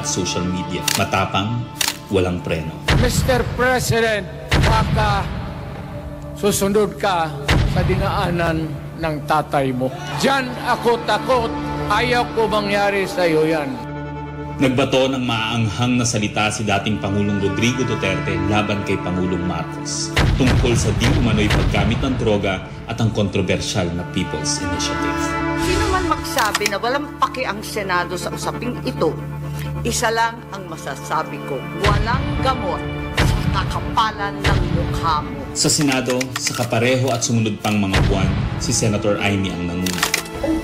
at social media. Matapang, walang preno. Mr. President, baka susunod ka sa dinaanan ng tatay mo. Diyan ako takot. Ayaw ko mangyari sa iyo yan. Nagbato ng maaanghang na salita si dating Pangulong Rodrigo Duterte laban kay Pangulong Marcos tungkol sa di umano'y paggamit ng droga at ang kontrobersyal na People's Initiative. Sino man magsabi na walang paki ang Senado sa usaping ito, isa lang ang masasabi ko, walang gamot sa kakapalan ng mukha mo. Sa Senado, sa kapareho at sumunod pang mga buwan, si Senator Amy ang nanguna.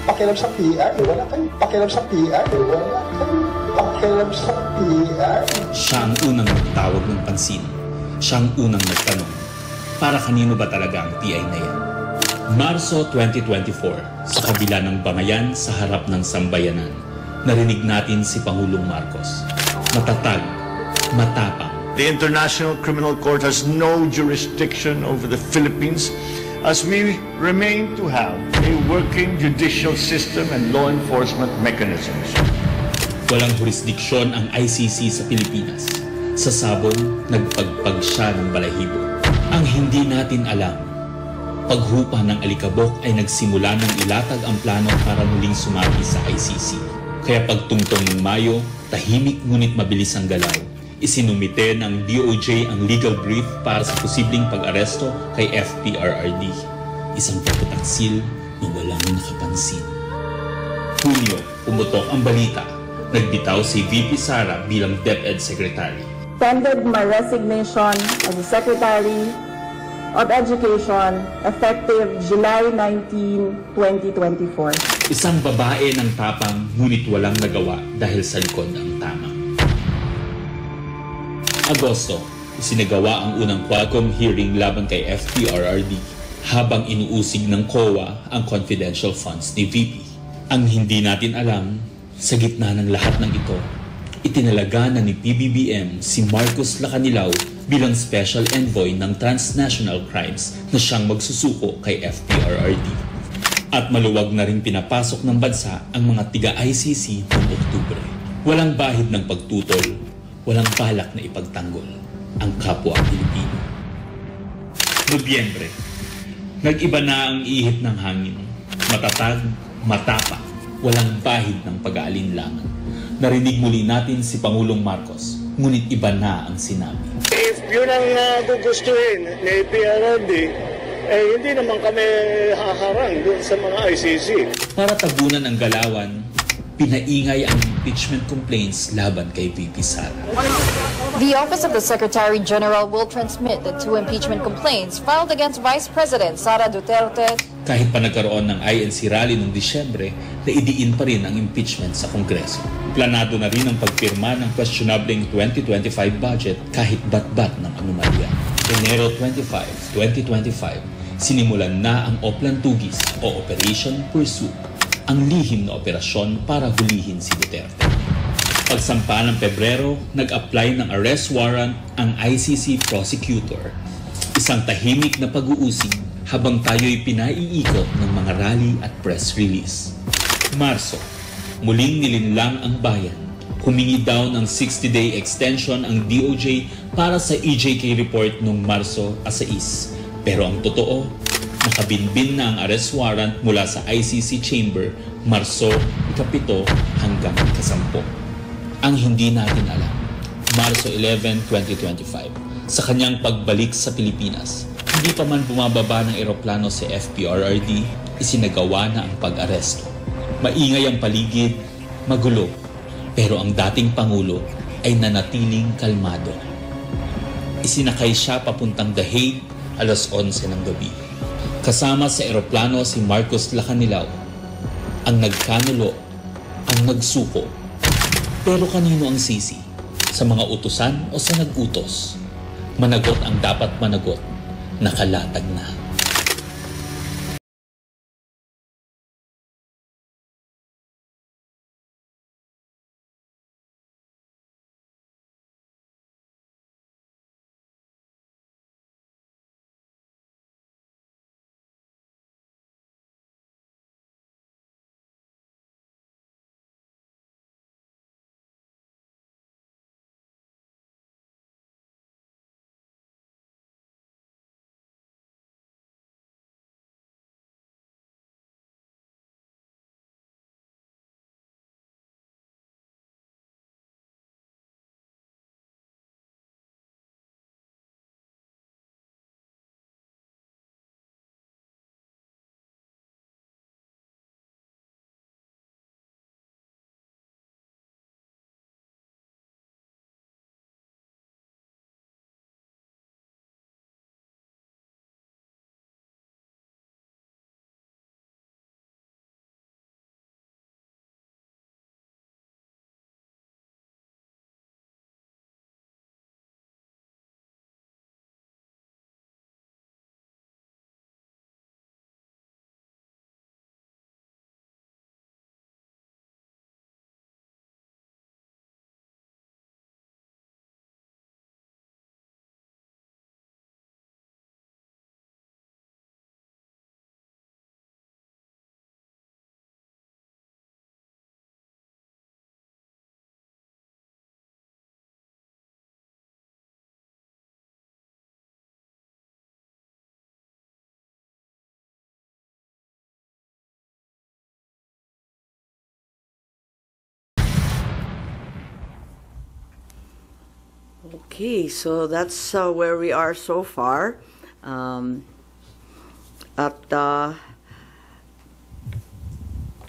Pakialam sa PR, wala kayong pakialam sa PR, wala kayong pakialam sa PR. Siya ang unang nagtawag ng pansin. Siya ang unang nagtanong, para kanino ba talaga ang PI na yan? Marso 2024, sa kabila ng bangayan sa harap ng sambayanan, narinig natin si Pangulong Marcos. Matatag, matapang. The International Criminal Court has no jurisdiction over the Philippines as we remain to have a working judicial system and law enforcement mechanisms. Walang jurisdiksyon ang ICC sa Pilipinas. Sa sabong, nagpagpag siya ng balahibo. Ang hindi natin alam, paghupa ng alikabok ay nagsimula ng ilatag ang plano para muling sumagi sa ICC. Kaya pagtungtong ng Mayo, tahimik ngunit mabilis ang galaw. Isinumite ng DOJ ang legal brief para sa posibleng pag-aresto kay FPRRD. Isang pagtataksil na walang nakapansin. Hulyo, umutok ang balita. Nagbitaw si VP Sara bilang DepEd Secretary. Tendered my resignation as the Secretary of Education effective July 19, 2024. Isang babae ng tapang ngunit walang nagawa dahil sa likod ang tama. Agosto, isinagawa ang unang Qualcomm hearing laban kay FPRRD habang inuusig ng COA ang confidential funds ni VP. Ang hindi natin alam, sa gitna ng lahat ng ito, itinalaga na ni PBBM si Marcos Lacanilao bilang Special Envoy ng Transnational Crimes na siyang magsusuko kay FPRRD. At maluwag na rin pinapasok ng bansa ang mga tiga-ICC noong Oktubre. Walang bahid ng pagtutol, walang balak na ipagtanggol ang kapwa Pilipino. Nobyembre, nag-iba na ang ihip ng hangin. Matatag, matapang, walang bahid ng pag-aalinlangan. Narinig muli natin si Pangulong Marcos, ngunit iba na ang sinabi. If yun ang gugustuhin ni PRRD, hindi naman kami haharang doon sa mga ICC. Para tabunan ang galawan, pinaingay ang impeachment complaints laban kay VP Sara. The Office of the Secretary General will transmit the 2 impeachment complaints filed against Vice President Sara Duterte. Kahit pa nagkaroon ng INC rally noong Disyembre, naidiin pa rin ang impeachment sa Kongreso. Planado na rin ang pagpirma ng questionableng 2025 budget kahit bat-bat ng anomalya. Enero 25, 2025, sinimulan na ang Oplan Tugis o Operation Pursuit, ang lihim na operasyon para hulihin si Duterte. Pagsampa ng Pebrero, nag-apply ng arrest warrant ang ICC prosecutor. Isang tahimik na pag-uusig habang tayo'y pinaiikot ng mga rally at press release. Marso, muling nilinlang ang bayan. Humingi daw ng 60-day extension ang DOJ para sa EJK report noong Marso 6. Pero ang totoo, nakabinbin na ang arrest warrant mula sa ICC chamber Marso 7 hanggang 10. Ang hindi natin alam, Marso 11, 2025, sa kanyang pagbalik sa Pilipinas, hindi pa man bumababa ng eroplano si FPRRD, isinagawa na ang pag-aresto. Maingay ang paligid, magulo, pero ang dating Pangulo ay nanatiling kalmado. Isinakay siya papuntang The Hague alas 11 ng gabi. Kasama sa eroplano si Marcos Lacanilao, ang nagkanulo, ang nagsuko. Pero kanino ang sisi? Sa mga utusan o sa nag-utos? Managot ang dapat managot, nakalatag na. Okay, so that's where we are so far.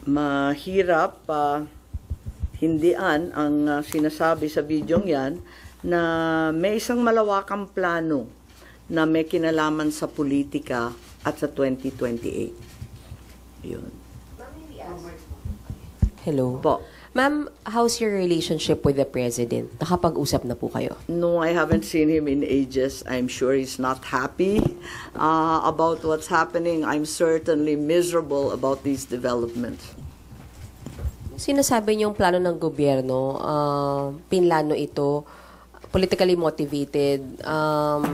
Mahirap hindian ang sinasabi sa bidyong yan na may isang malawakang plano na may kinalaman sa politika at sa 2028. Yun. Hello. Po. Ma'am, how's your relationship with the President? Nakapag-usap na po kayo? No, I haven't seen him in ages. I'm sure he's not happy about what's happening. I'm certainly miserable about these developments. Sinasabi niyong plano ng gobyerno, pinlano ito, politically motivated.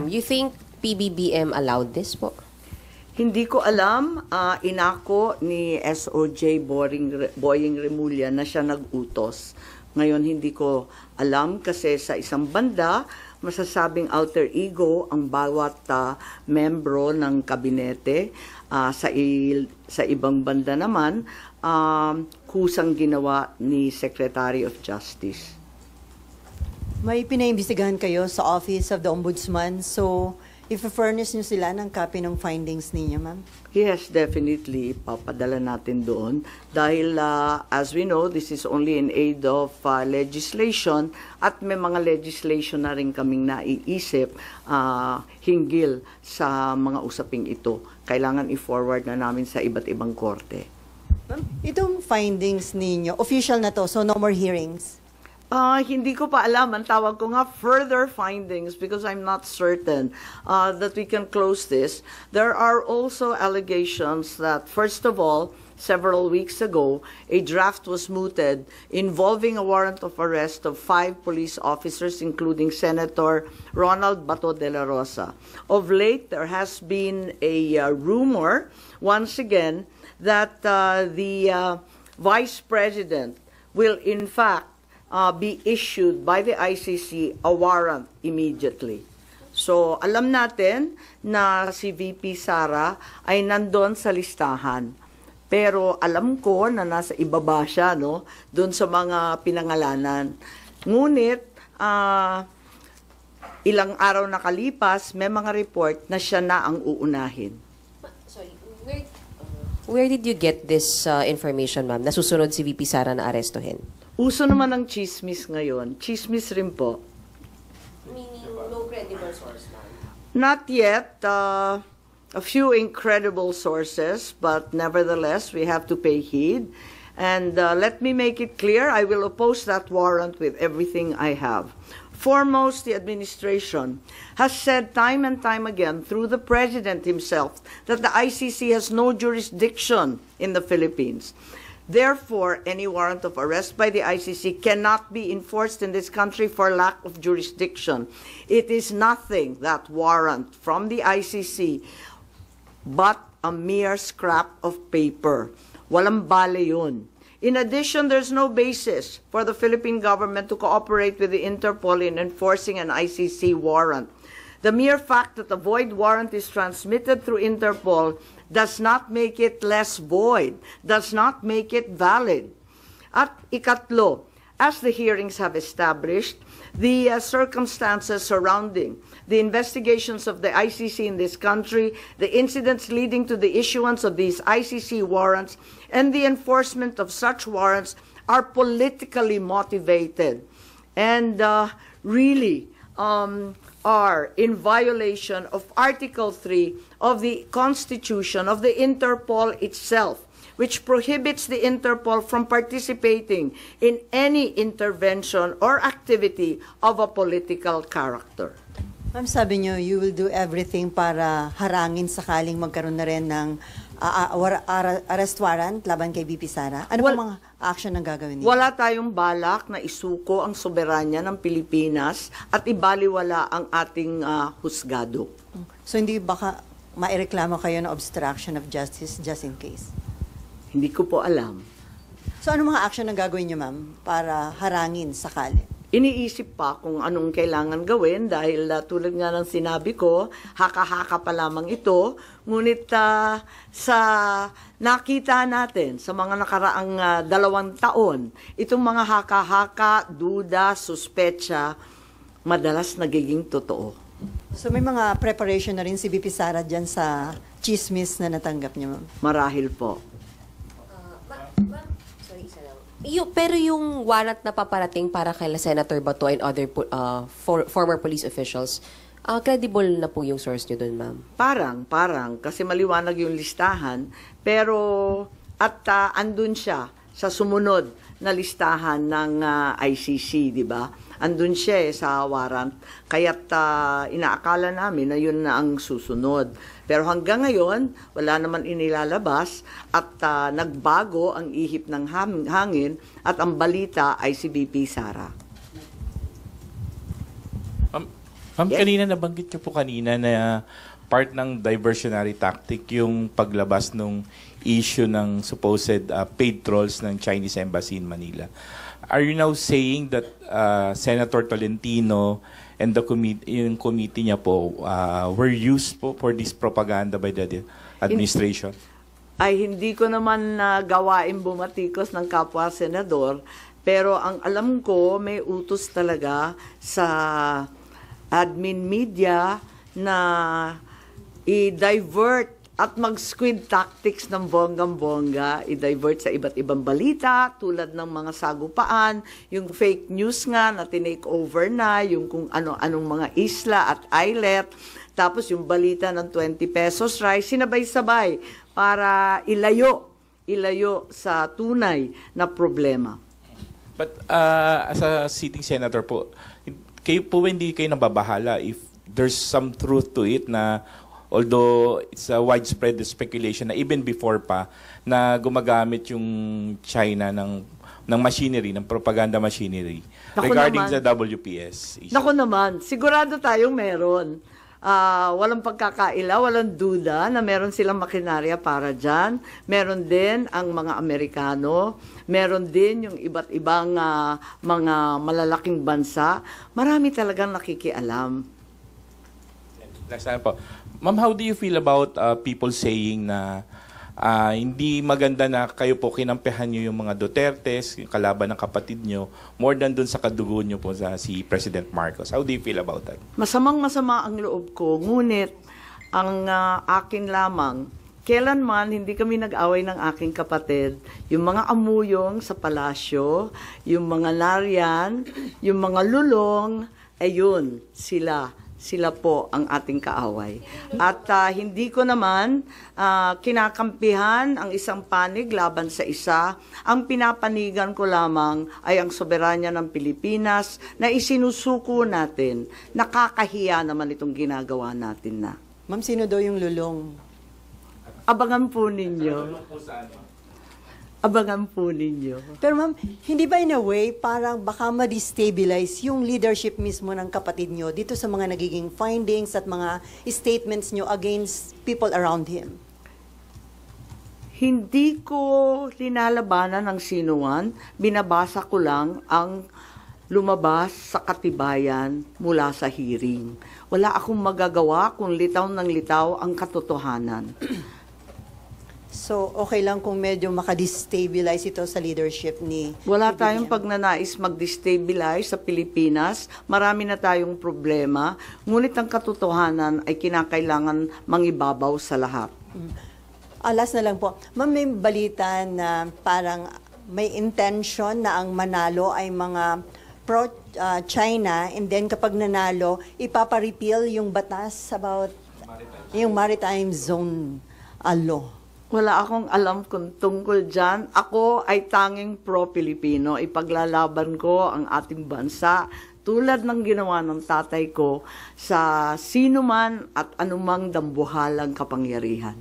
You think PBBM allowed this po? Hindi ko alam, inako ni SOJ Boying Remulla na siya nag-utos. Ngayon hindi ko alam kasi sa isang banda, masasabing alter ego ang bawat membro ng kabinete. Sa ibang banda naman, kusang ginawa ni Secretary of Justice. May pinaimbestigahan kayo sa Office of the Ombudsman, so i-furnish nyo sila ng copy ng findings ninyo, ma'am? Yes, definitely. Papadala natin doon. Dahil, as we know, this is only in aid of legislation at may mga legislation na rin kaming naiisip hinggil sa mga usaping ito. Kailangan i-forward na namin sa iba't ibang korte. Ma'am, itong findings ninyo, official na to, so no more hearings? Hindi ko pa alam. Ang tawag ko nga further findings because I'm not certain that we can close this. There are also allegations that, first of all, several weeks ago, a draft was mooted involving a warrant of arrest of 5 police officers, including Senator Ronald Bato de la Rosa. Of late, there has been a rumor, once again, that the Vice President will, in fact, be issued by the ICC a warrant immediately. So, alam natin na si VP Sara ay nandun sa listahan. Pero alam ko na nasa ibaba siya, no? Doon sa mga pinangalanan. Ngunit, ilang araw nakalipas, may mga report na siya na ang uunahin. Sorry, where did you get this information, ma'am? Nasusunod si VP Sara na arestuhin? Uso naman ang chismis ngayon. Chismis rin po. Meaning, no credible source, ma'am? Not yet. A few incredible sources, but nevertheless, we have to pay heed. And let me make it clear, I will oppose that warrant with everything I have. Foremost, the administration has said time and time again through the President himself that the ICC has no jurisdiction in the Philippines. Therefore, any warrant of arrest by the ICC cannot be enforced in this country for lack of jurisdiction. It is nothing, that warrant from the ICC, but a mere scrap of paper. Walang bale yun. In addition, there's no basis for the Philippine government to cooperate with the Interpol in enforcing an ICC warrant. The mere fact that a void warrant is transmitted through Interpol does not make it less void, does not make it valid. At ikatlo, as the hearings have established, the circumstances surrounding the investigations of the ICC in this country, the incidents leading to the issuance of these ICC warrants, and the enforcement of such warrants are politically motivated and really are in violation of Article 3 of the Constitution of the Interpol itself, which prohibits the Interpol from participating in any intervention or activity of a political character. Ma'am, sabi niyo, you will do everything para harangin sakaling magkaroon na rin ng arrest warrant laban kay VP Sara. Ano po mga action ang gagawin niyo? Wala tayong balak na isuko ang soberanya ng Pilipinas at ibaliwala ang ating husgado. So hindi baka maireklamo kayo ng obstruction of justice just in case? Hindi ko po alam. So ano mga action ang gagawin niyo, ma'am, para harangin sakali? Iniisip pa kung anong kailangan gawin dahil tulad nga ng sinabi ko, haka-haka pa lamang ito. Ngunit sa nakita natin sa mga nakaraang 2 taon, itong mga haka-haka, duda, suspetsa, madalas nagiging totoo. So may mga preparation na rin si VP Sara dyan sa chismis na natanggap niya, ma'am? Marahil po. Pero yung warrant na paparating para kay Senator Bato and other former police officials, credible na po yung source nyo dun, ma'am? Parang, kasi maliwanag yung listahan, pero andun siya sa sumunod na listahan ng ICC, di ba? Andun siya sa warrant, kaya't inaakala namin na yun na ang susunod. Pero hanggang ngayon, wala naman inilalabas at nagbago ang ihip ng hangin at ang balita ay si VP Sara. Ma'am, kanina nabanggit niyo po kanina na part ng diversionary tactic yung paglabas ng issue ng supposed paid trolls ng Chinese Embassy in Manila. Are you now saying that Senator Tolentino and the committee niya po were used po for this propaganda by the administration? Ay hindi ko naman gawain bumatikos ng kapwa senador, pero ang alam ko may utos talaga sa admin media na i-divert at mag-squid tactics ng bonggang-bongga, i-divert sa iba't ibang balita, tulad ng mga sagupaan, yung fake news nga na tinake over na, yung kung ano-anong mga isla at islet, tapos yung balita ng 20 pesos rice, sinabay-sabay para ilayo sa tunay na problema. But as a sitting senator po, kayo po hindi kayo nababahala if there's some truth to it na although it's a widespread speculation na even before pa na gumagamit yung China ng machinery, ng propaganda machinery regarding sa WPS issue. Naku naman, sigurado tayong meron. Walang pagkakaila, walang duda na meron silang makinarya para dyan. Meron din ang mga Amerikano, meron din yung iba't ibang mga malalaking bansa. Marami talagang nakikialam. Next time po. Ma'am, how do you feel about people saying na hindi maganda na kayo po kinampihan nyo yung mga Dutertes, yung kalaban ng kapatid nyo, more than dun sa kadugo nyo po sa si President Marcos? How do you feel about that? Masamang-masama ang loob ko, ngunit ang akin lamang, kailanman hindi kami nag-away ng aking kapatid. Yung mga amuyong sa palasyo, yung mga nariyan, yung mga lulong, ayun, sila po ang ating kaaway. At hindi ko naman kinakampihan ang isang panig laban sa isa. Ang pinapanigan ko lamang ay ang soberanya ng Pilipinas na isinusuko natin. Nakakahiya naman itong ginagawa natin na. Ma'am, sino daw yung lulong? Abangan po ninyo. Abangan po ninyo. Pero ma'am, hindi ba in a way parang baka ma-destabilize yung leadership mismo ng kapatid nyo dito sa mga nagiging findings at mga statements nyo against people around him? Hindi ko linalabanan ng sinuman, binabasa ko lang ang lumabas sa katibayan mula sa hearing. Wala akong magagawa kung litaw ng litaw ang katotohanan. So, okay lang kung medyo makadestabilize ito sa leadership ni... Wala tayong pagnanais mag-destabilize sa Pilipinas. Marami na tayong problema. Ngunit ang katotohanan ay kinakailangan mangibabaw sa lahat. Last na lang po. Ma'am, may balita na parang may intention na ang manalo ay mga pro-China and then kapag nanalo, ipapa-repeal yung batas about yung maritime zone law. Wala akong alam kung tungkol dyan. Ako ay tanging pro-Pilipino. Ipaglalaban ko ang ating bansa tulad ng ginawa ng tatay ko sa sino man at anumang dambuhalang kapangyarihan.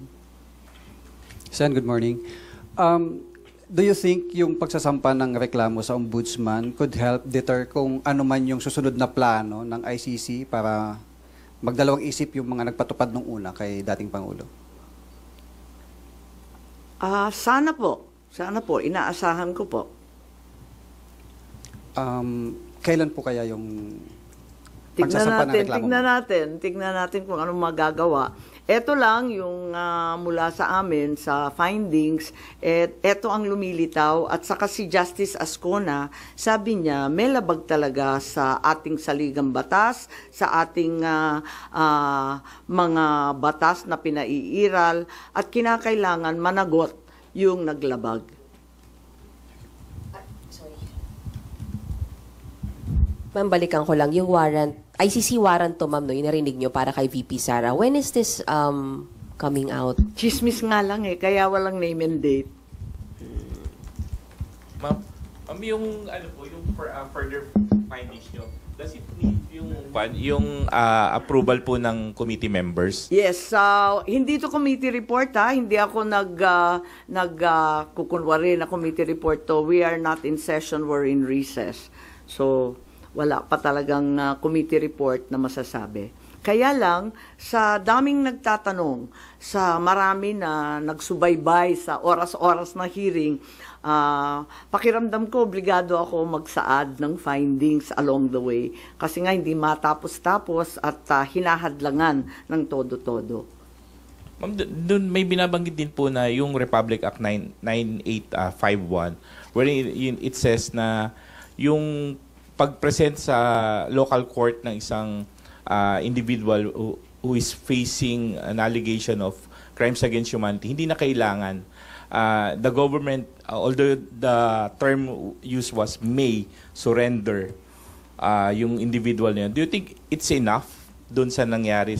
Sen, good morning. Do you think yung pagsasampa ng reklamo sa ombudsman could help deter kung ano man yung susunod na plano ng ICC para magdalawang isip yung mga nagpatupad nung una kay dating Pangulo? Sana po. Sana po. Inaasahan ko po. Kailan po kaya yung Tignan natin kung anong magagawa. Ito lang yung mula sa amin sa findings, ito ang lumilitaw at saka si Justice Ascona, sabi niya may labag talaga sa ating saligang batas, sa ating mga batas na pinaiiral at kinakailangan managot yung naglabag. Ma'am, balikan ko lang yung warrant, ICC warrant to, ma'am, no, yung narinig nyo para kay VP Sara. When is this coming out? Chismis nga lang kaya walang name and date. Ma'am, yung further findings nyo, does it need yung approval po ng committee members? Yes, hindi to committee report hindi ako kukunwari na committee report to. We are not in session, we're in recess. So, wala pa talagang committee report na masasabi. Kaya lang, sa daming nagtatanong, sa marami na nagsubaybay sa oras-oras na hearing, pakiramdam ko, obligado ako magsaad ng findings along the way. Kasi nga hindi matapos-tapos at hinahadlangan ng todo-todo. Ma'am, doon may binabanggit din po na yung Republic Act 9851, wherein it says na yung pag-present sa local court ng isang individual who is facing an allegation of crimes against humanity, hindi na kailangan. The government, although the term used was may surrender yung individual na yun, do you think it's enough dun sa nangyari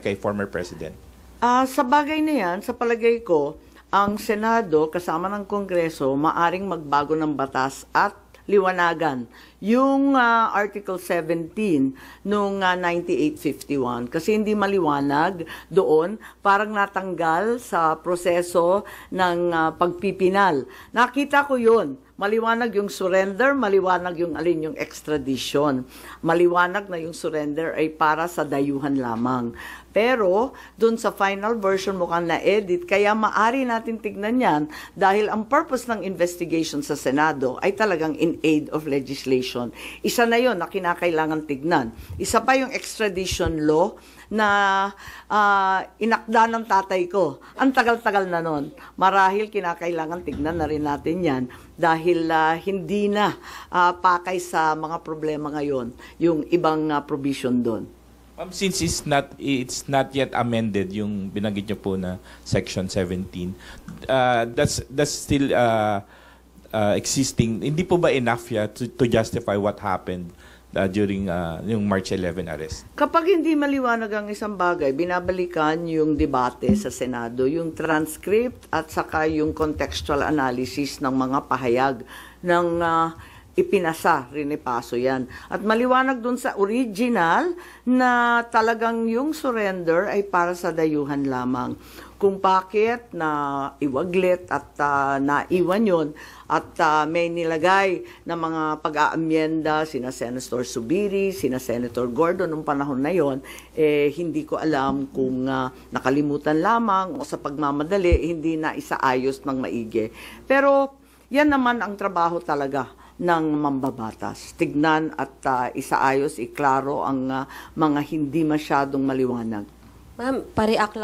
kay former president? Sa bagay na yan, sa palagay ko, ang Senado kasama ng Kongreso maaring magbago ng batas at liwanagan yung Article 17 nung 9851 kasi hindi maliwanag doon, parang natanggal sa proseso ng pagpipinal. Nakita ko yun. Maliwanag yung surrender, maliwanag yung alin yung extradition. Maliwanag na yung surrender ay para sa dayuhan lamang. Pero, dun sa final version mukhang na-edit, kaya maari natin tignan yan dahil ang purpose ng investigation sa Senado ay talagang in aid of legislation. Isa na yon na kinakailangan tignan. Isa pa yung extradition law na inakda ng tatay ko. Ang tagal-tagal na nun. Marahil kinakailangan tignan na rin natin yan dahil hindi na pakay sa mga problema ngayon yung ibang provision doon. Since it's not yet amended yung binanggit niyo po na Section 17, that's still existing. Hindi po ba enough to justify what happened during yung March 11 arrest? Kapag hindi maliwanag ang isang bagay, binabalikan yung debate sa Senado, yung transcript at saka yung contextual analysis ng mga pahayag ng ipinasa, rinipaso yan. At maliwanag dun sa original na talagang yung surrender ay para sa dayuhan lamang. Kung bakit na iwaglit at naiwan yun at may nilagay na mga pag-aamyenda sina Senator Subiri, sina Senator Gordon nung panahon na yon, hindi ko alam kung nakalimutan lamang o sa pagmamadali hindi na isaayos ng maigi. Pero yan naman ang trabaho talaga ng mambabatas. Tignan at isaayos, iklaro ang mga hindi masyadong maliwanag. Ma'am, pareak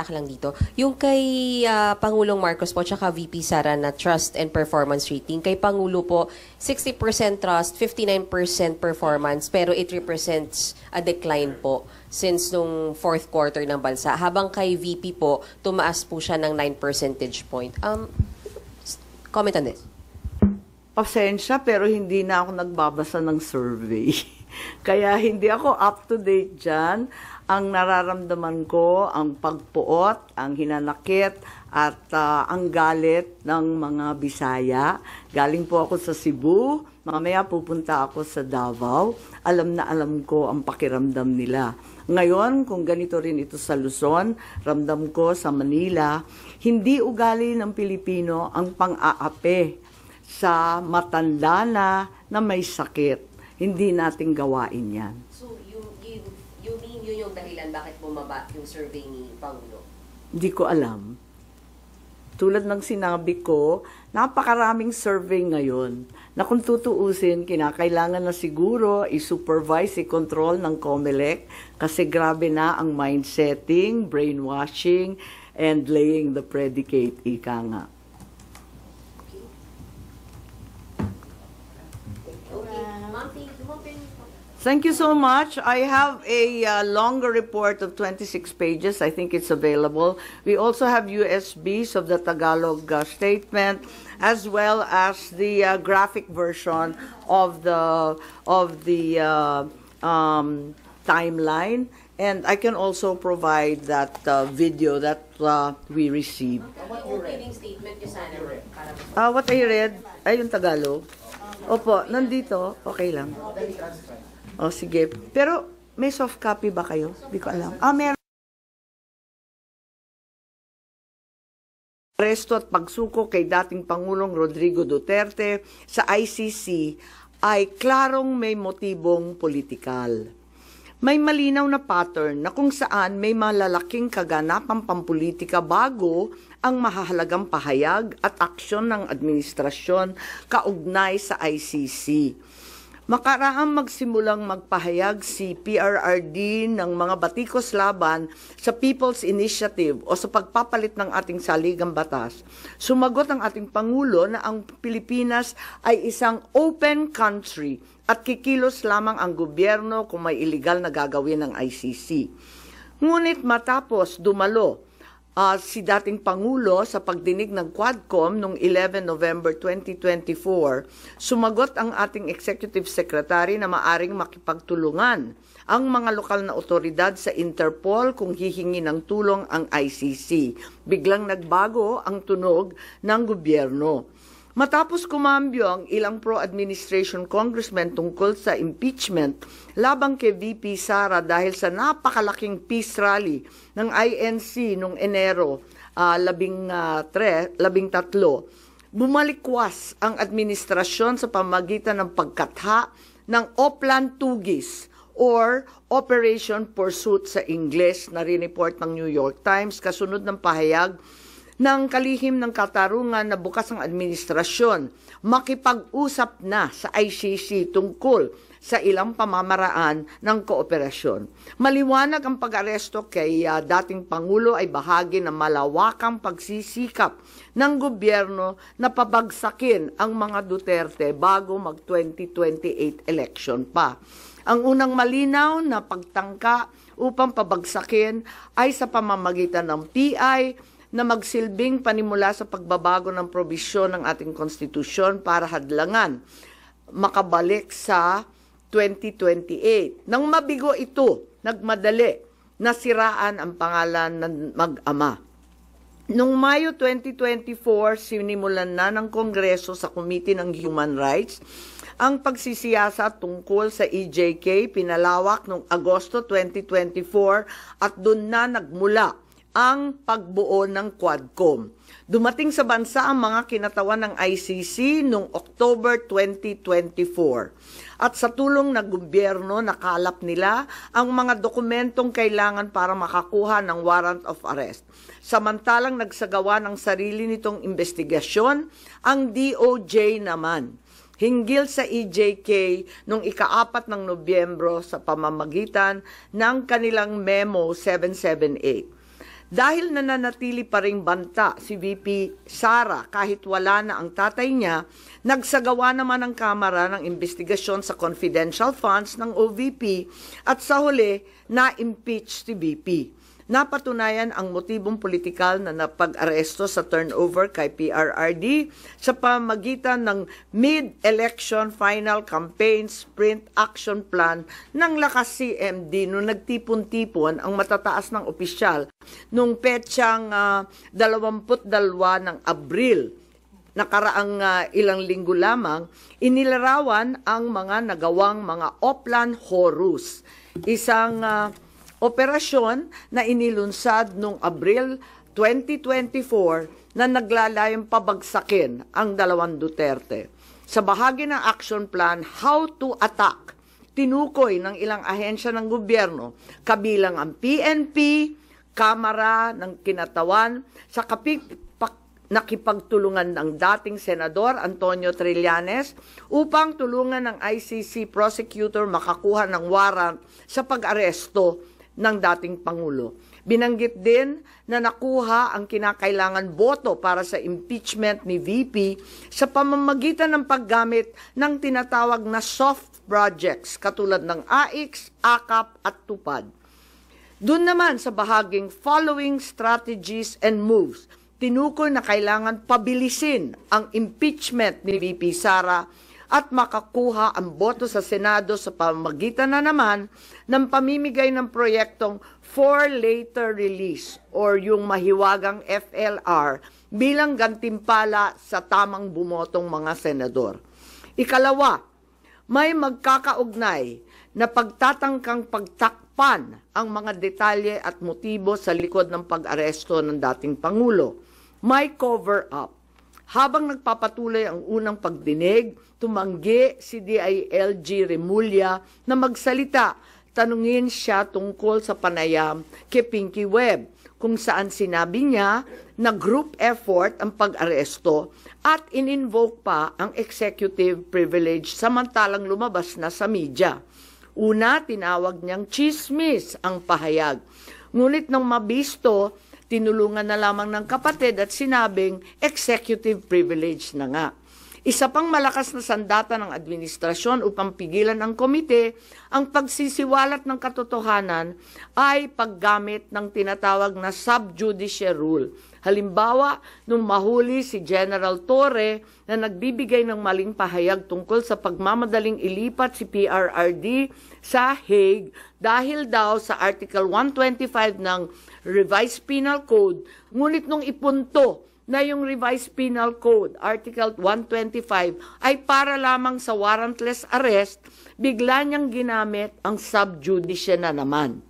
lang dito. Yung kay Pangulong Marcos po tsaka VP Sara na trust and performance rating, kay Pangulo po 60% trust, 59% performance, pero it represents a decline po since nung fourth quarter ng bansa. Habang kay VP po, tumaas po siya ng 9 percentage point. Comment on this. Pasensya, pero hindi na ako nagbabasa ng survey. Kaya hindi ako up to date dyan. Ang nararamdaman ko, ang pagpuot, ang hinanakit, at ang galit ng mga Bisaya. Galing po ako sa Cebu, mamaya pupunta ako sa Davao. Alam na alam ko ang pakiramdam nila. Ngayon, kung ganito rin ito sa Luzon, ramdam ko sa Manila, hindi ugali ng Pilipino ang pang-aape sa matanda na may sakit. Hindi natin gawain yan. So, you mean yun yung dahilan bakit bumaba yung survey ni Pangulo? Hindi ko alam. tulad ng sinabi ko, napakaraming survey ngayon na kung tutuusin, kinakailangan na siguro i-supervise, i-control ng COMELEC kasi grabe na ang mind-setting, brainwashing, and laying the predicate, ika nga. Thank you so much. I have a longer report of 26 pages. I think it's available. We also have USBs of the Tagalog statement, as well as the graphic version of the timeline. And I can also provide that video that we received. What I read, ay yung Tagalog. Opo, nandito. Okay lang. O, sige. Pero, may soft copy ba kayo? Hindi ko alam. Meron. Aresto at pagsuko kay dating Pangulong Rodrigo Duterte sa ICC ay klarong may motibong politikal. May malinaw na pattern na kung saan may malalaking kaganapang pampolitika bago ang mahahalagang pahayag at aksyon ng administrasyon kaugnay sa ICC. Makaraang magsimulang magpahayag si PRRD ng mga batikos laban sa People's Initiative o sa pagpapalit ng ating saligang batas. Sumagot ang ating Pangulo na ang Pilipinas ay isang open country at kikilos lamang ang gobyerno kung may illegal na gagawin ng ICC. Ngunit matapos dumalo si dating Pangulo sa pagdinig ng Quadcom noong 11 November 2024, sumagot ang ating Executive Secretary na maaring makipagtulungan ang mga lokal na otoridad sa Interpol kung hihingi ng tulong ang ICC. Biglang nagbago ang tunog ng gobyerno. Matapos kumambyo ang ilang pro-administration congressmen tungkol sa impeachment labang kay VP Sara dahil sa napakalaking peace rally ng INC noong Enero 13, bumalikwas ang administrasyon sa pamamagitan ng pagkatha ng Oplan Tugis or Operation Pursuit sa Ingles na rineport ng New York Times kasunod ng pahayag ng kalihim ng katarungan na bukas ang administrasyon makipag-usap na sa ICC tungkol sa ilang pamamaraan ng kooperasyon. Maliwanag ang pag-aresto kay dating Pangulo ay bahagi ng malawakang pagsisikap ng gobyerno na pabagsakin ang mga Duterte bago mag-2028 election pa. Ang unang malinaw na pagtangka upang pabagsakin ay sa pamamagitan ng PI na magsilbing panimula sa pagbabago ng probisyon ng ating konstitusyon para hadlangan makabalik sa 2028. Nang mabigo ito, nagmadali na siraan ang pangalan ng mag-ama. Noong Mayo 2024, sinimulan na ng Kongreso sa Committee ng Human Rights ang pagsisiyasa tungkol sa EJK, pinalawak noong Agosto 2024 at doon na nagmula ang pagbuo ng Quadcom. Dumating sa bansa ang mga kinatawan ng ICC noong October 2024. At sa tulong ng gobyerno, nakalap nila ang mga dokumentong kailangan para makakuha ng warrant of arrest. Samantalang nagsagawa ng sarili nitong investigasyon, ang DOJ naman hinggil sa EJK noong ika-4 ng Nobyembro sa pamamagitan ng kanilang Memo 778. Dahil nananatili pa ring banta si VP Sara kahit wala na ang tatay niya, nagsagawa naman ang Kamara ng investigasyon sa confidential funds ng OVP at sa huli na-impeach si VP. Napatunayan ang motibong politikal na napag-aresto sa turnover kay PRRD sa pamamagitan ng mid-election final campaign sprint action plan ng Lakas CMD noong nagtipon-tipon ang matataas ng opisyal noong petsang 22 ng Abril. Nakaraang ilang linggo lamang, inilarawan ang mga nagawang mga Oplan Horus, isang operasyon na inilunsad noong Abril 2024 na naglalayong pabagsakin ang dalawang Duterte. Sa bahagi ng action plan, How to Attack, tinukoy ng ilang ahensya ng gobyerno, kabilang ang PNP, Kamara ng Kinatawan, sa nakipagtulungan ng dating Senador Antonio Trillanes upang tulungan ng ICC prosecutor makakuha ng warrant sa pag-aresto ng dating Pangulo. Binanggit din na nakuha ang kinakailangan boto para sa impeachment ni VP sa pamamagitan ng paggamit ng tinatawag na soft projects katulad ng AIX, AKAP at TUPAD. Doon naman sa bahaging following strategies and moves, tinukoy na kailangan pabilisin ang impeachment ni VP Sara at makakuha ang boto sa Senado sa pamamagitan na naman ng pamimigay ng proyektong for later release or yung mahiwagang FLR bilang gantimpala sa tamang bumotong mga senador. Ikalawa, may magkakaugnay na pagtatangkang pagtakpan ang mga detalye at motibo sa likod ng pag-aresto ng dating Pangulo. May cover-up. Habang nagpapatuloy ang unang pagdinig, tumanggi si DILG Remulla na magsalita. Tanungin siya tungkol sa panayam kay Pinky Webb, kung saan sinabi niya na group effort ang pag-aresto at in-invoke pa ang executive privilege samantalang lumabas na sa media. Una, tinawag niyang chismis ang pahayag. Ngunit nang mabisto, tinulungan na lamang ng kapatid at sinabing executive privilege na nga. Isa pang malakas na sandata ng administrasyon upang pigilan ang komite ang pagsisiwalat ng katotohanan ay paggamit ng tinatawag na sub judice rule. Halimbawa, nung mahuli si General Torre na nagbibigay ng maling pahayag tungkol sa pagmamadaling ilipat si PRRD sa Hague dahil daw sa Article 125 ng Revised Penal Code, ngunit nung ipunto na yung Revised Penal Code, Article 125, ay para lamang sa warrantless arrest, bigla niyang ginamit ang sub judice na naman.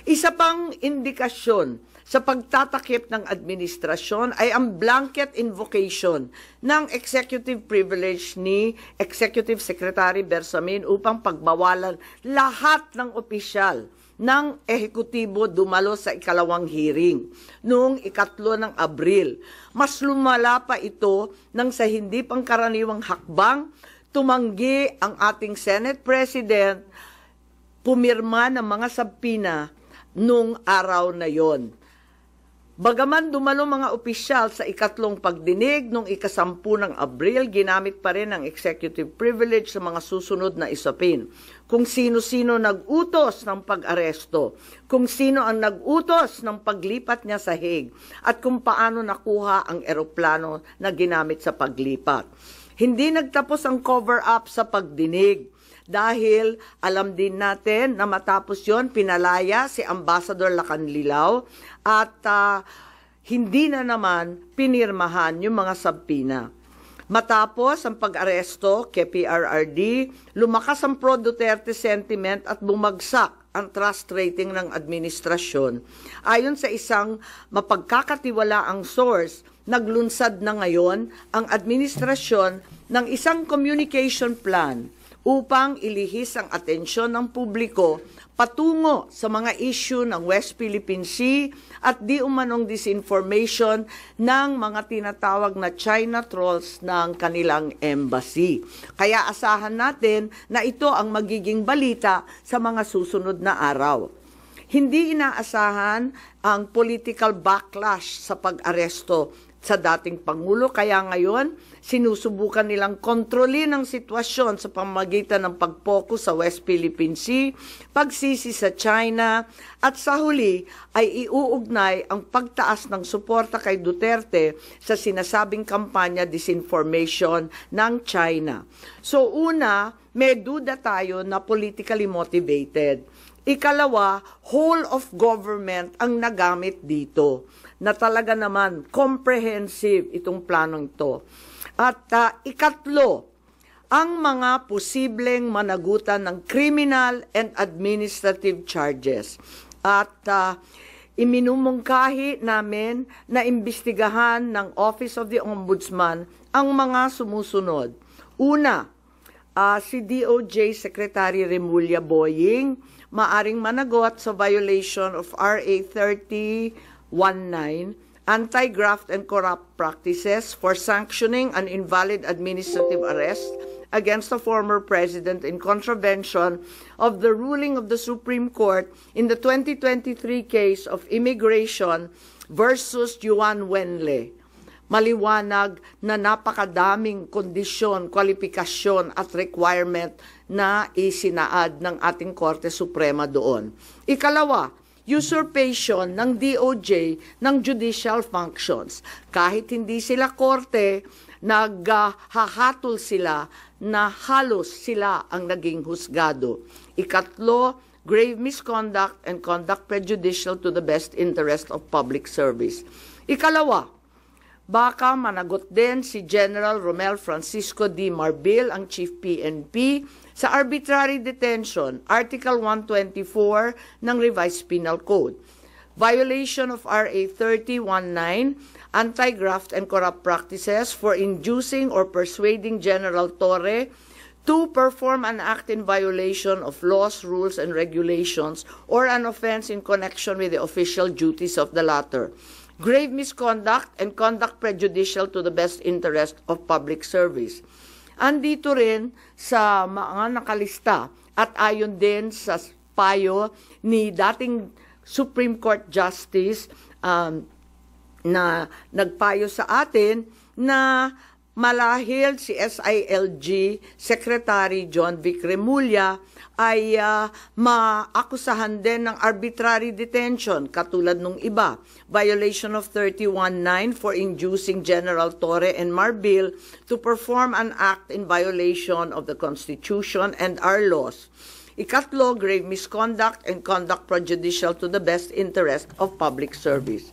Isa pang indikasyon sa pagtatakip ng administrasyon ay ang blanket invocation ng executive privilege ni Executive Secretary Bersamin upang pagbawalan lahat ng opisyal ng ehekutibo dumalo sa ikalawang hearing noong 3 ng Abril. Mas lumala pa ito nang sa hindi pangkaraniwang hakbang, tumanggi ang ating Senate President, pumirma ng mga sabpina noong araw na yon. Bagaman dumalo mga opisyal sa 3 pagdinig noong 10 ng Abril, ginamit pa rin ang executive privilege sa mga susunod na isapin. Kung sino-sino nag-utos ng pag-aresto, kung sino ang nag-utos ng paglipat niya sa Hague, at kung paano nakuha ang eroplano na ginamit sa paglipat. Hindi nagtapos ang cover-up sa pagdinig. Dahil alam din natin na matapos yon pinalaya si Ambassador Lacanlilao at hindi na naman pinirmahan yung mga sabpina. Matapos ang pag-aresto kay PRRD, lumakas ang pro-Duterte sentiment at bumagsak ang trust rating ng administrasyon. Ayon sa isang mapagkakatiwalaang source, naglunsad na ngayon ang administrasyon ng isang communication plan upang ilihis ang atensyon ng publiko patungo sa mga issue ng West Philippine Sea at di umanong disinformation ng mga tinatawag na China trolls ng kanilang embassy. Kaya asahan natin na ito ang magiging balita sa mga susunod na araw. Hindi inaasahan ang political backlash sa pag-aresto sa dating Pangulo, kaya ngayon sinusubukan nilang kontrolin ang sitwasyon sa pamamagitan ng pag-focus sa West Philippine Sea, pagsisi sa China, at sa huli ay iuugnay ang pagtaas ng suporta kay Duterte sa sinasabing kampanya disinformation ng China. So una, may duda tayo na politically motivated. Ikalawa, whole of government ang nagamit dito, na talaga naman comprehensive itong planong ito. At ikatlo, ang mga posibleng managutan ng criminal and administrative charges. At iminumungkahi namin na imbestigahan ng Office of the Ombudsman ang mga sumusunod. Una, si DOJ Secretary Remulla Boying maaring managot sa violation of RA 3019 anti-graft and corrupt practices for sanctioning an invalid administrative arrest against the former president in contravention of the ruling of the Supreme Court in the 2023 case of Immigration versus Juan Wenle. Maliwanag na napakadaming kondisyon, kwalifikasyon at requirement na isinaad ng ating Korte Suprema doon. Ikalawa, usurpation ng DOJ ng judicial functions. Kahit hindi sila korte, naghahatol sila na halos sila ang naging husgado. Ikatlo, grave misconduct and conduct prejudicial to the best interest of public service. Ikalawa, baka managot din si General Romel Francisco D. Marbil, ang Chief PNP, sa arbitrary detention, Article 124 ng Revised Penal Code. Violation of RA 3019, anti-graft and corrupt practices for inducing or persuading General Torre to perform an act in violation of laws, rules, and regulations or an offense in connection with the official duties of the latter. Grave misconduct and conduct prejudicial to the best interest of public service. Andito rin sa mga nakalista at ayon din sa payo ni dating Supreme Court Justice na nagpayo sa atin na malahil si SILG Secretary John Vic Remulla ay maakusahan din ng arbitrary detention katulad nung iba. Violation of 319 for inducing General Torre and Marbil to perform an act in violation of the Constitution and our laws. Ikatlo, grave misconduct and conduct prejudicial to the best interest of public service.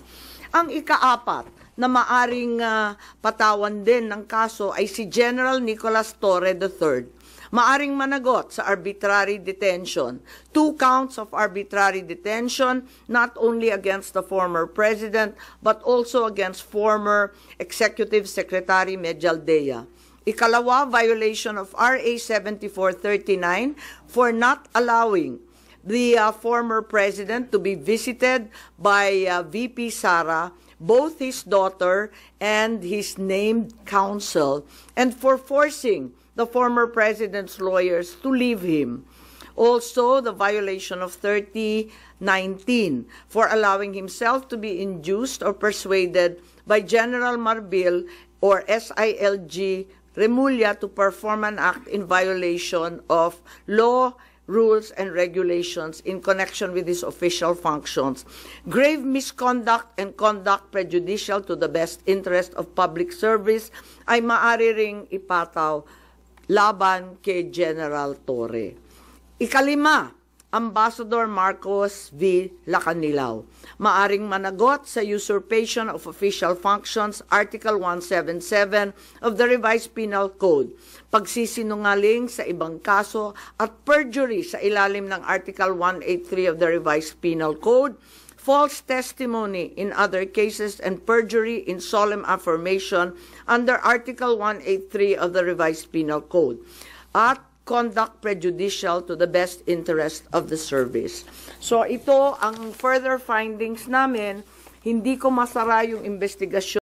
Ang ikaapat na maaring patawan din ng kaso ay si General Nicolas Torre III. Maaring managot sa arbitrary detention. 2 counts of arbitrary detention, not only against the former president, but also against former Executive Secretary Medialdea. Ikalawa, violation of RA 7439 for not allowing the former president to be visited by VP Sara, both his daughter and his named counsel, and for forcing the former president's lawyers to leave him. Also, the violation of 3019 for allowing himself to be induced or persuaded by General Marbil or SILG Remulla to perform an act in violation of law, rules, and regulations in connection with his official functions. Grave misconduct and conduct prejudicial to the best interest of public service ay maaari ring ipataw laban kay General Torre. Ikalima, Ambassador Marcos V. Lacanilao. Maaring managot sa usurpation of official functions, Article 177 of the Revised Penal Code, pagsisinungaling sa ibang kaso at perjury sa ilalim ng Article 183 of the Revised Penal Code, false testimony in other cases, and perjury in solemn affirmation under Article 183 of the Revised Penal Code, at conduct prejudicial to the best interest of the service. So ito ang further findings namin. Hindi ko masara yung investigasyon